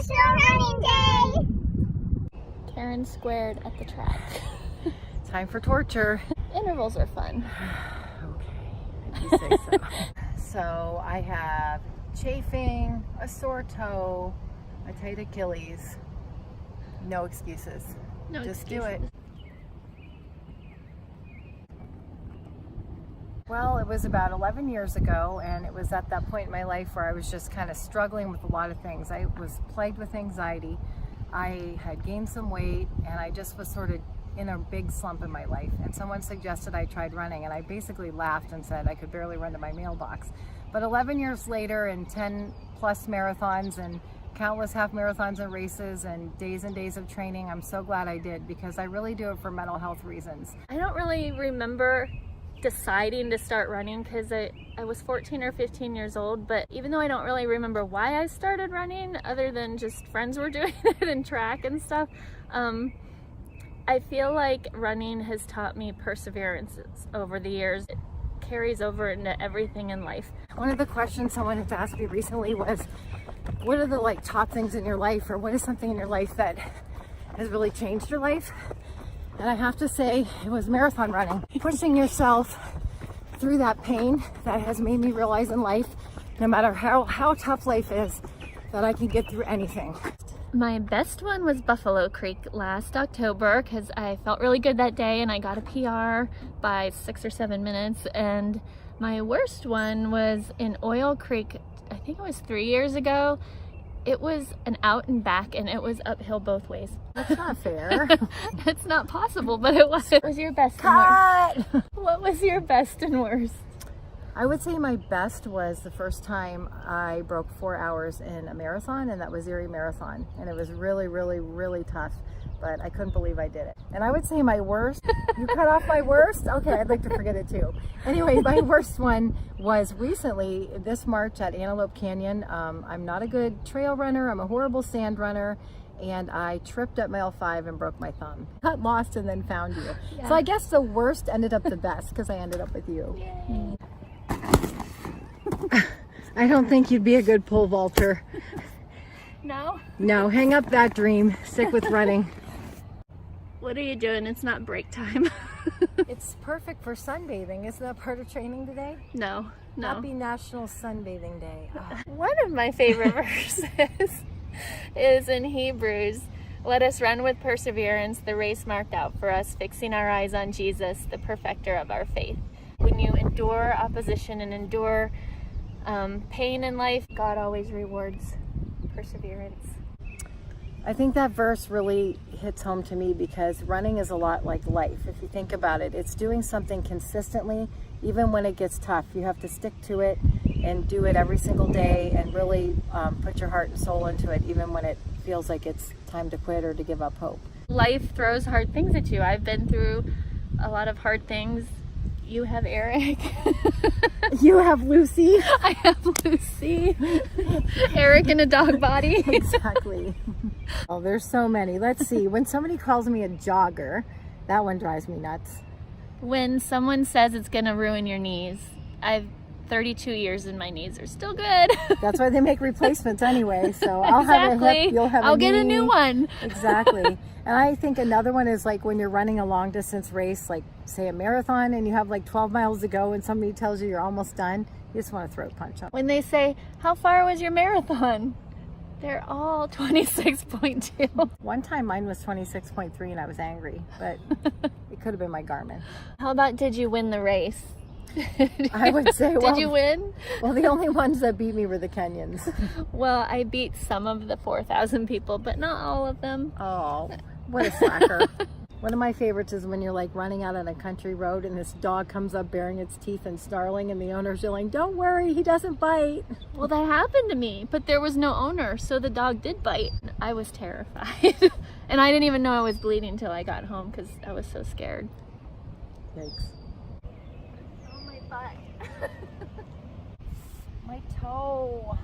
National Running Day! Karen squared at the track. Time for torture. Intervals are fun. Okay, if you say so. So I have chafing, a sore toe, a tight Achilles. No excuses. Just do it. Well, it was about 11 years ago, and it was at that point in my life where I was just kind of struggling with a lot of things. I was plagued with anxiety. I had gained some weight, and I just was sort of in a big slump in my life. And someone suggested I tried running, and I basically laughed and said I could barely run to my mailbox. But 11 years later, and 10 plus marathons and countless half marathons and races and days of training, I'm so glad I did, because I really do it for mental health reasons. I don't really remember deciding to start running because I was 14 or 15 years old, but even though I don't really remember why I started running other than just friends were doing it and track and stuff, I feel like running has taught me perseverance over the years. It carries over into everything in life. One of the questions someone had asked me recently was, what are the top things in your life, or what is something in your life that has really changed your life? And I have to say it was marathon running. Pushing yourself through that pain that has made me realize in life, no matter how tough life is, that I can get through anything. My best one was Buffalo Creek last October because I felt really good that day and I got a PR by 6 or 7 minutes. And my worst one was in Oil Creek, I think it was 3 years ago. It was an out and back and it was uphill both ways. That's not fair. It's not possible, but it was. What was your best and worst? What was your best and worst? I would say my best was the first time I broke 4 hours in a marathon, and that was Erie Marathon. And it was really, really, really tough, but I couldn't believe I did it. And I would say my worst, you cut off my worst? Okay, I'd like to forget it too. Anyway, my worst one was recently, this March at Antelope Canyon. I'm not a good trail runner, I'm a horrible sand runner, and I tripped at mile 5 and broke my thumb. Got lost and then found you. Yeah. So I guess the worst ended up the best because I ended up with you. Yay. I don't think you'd be a good pole vaulter. No? No, hang up that dream. Stick with running. What are you doing? It's not break time. It's perfect for sunbathing. Isn't that part of training today? No. Happy National Sunbathing Day. Oh. One of my favorite verses is in Hebrews. Let us run with perseverance the race marked out for us, fixing our eyes on Jesus, the perfecter of our faith. When you endure opposition and endure pain in life, God always rewards perseverance. I think that verse really hits home to me because running is a lot like life. If you think about it, it's doing something consistently, even when it gets tough. You have to stick to it and do it every single day and really put your heart and soul into it, even when it feels like it's time to quit or to give up hope. Life throws hard things at you. I've been through a lot of hard things. You have Eric. You have Lucy. I have Lucy. Eric in a dog body. Exactly. Oh, there's so many. Let's see. When somebody calls me a jogger, that one drives me nuts. When someone says it's going to ruin your knees, I've 32 years and my knees are still good. That's why they make replacements anyway. So I'll Exactly. have a hip, you'll have I'll a get knee. a new one. Exactly. And I think another one is like when you're running a long distance race, like say a marathon, and you have like 12 miles to go and somebody tells you you're almost done, you just want to throat punch them. When they say, how far was your marathon? They're all 26.2. One time mine was 26.3 and I was angry, but it could have been my Garmin. How about did you win the race? I would say, well, did you win? Well, the only ones that beat me were the Kenyans. Well, I beat some of the 4,000 people, but not all of them. Oh, what a slacker. One of my favorites is when you're like running out on a country road and this dog comes up baring its teeth and snarling and the owner's yelling, don't worry, he doesn't bite. Well, that happened to me, but there was no owner, so the dog did bite. I was terrified. And I didn't even know I was bleeding until I got home because I was so scared. Yikes. Oh, my butt. My toe.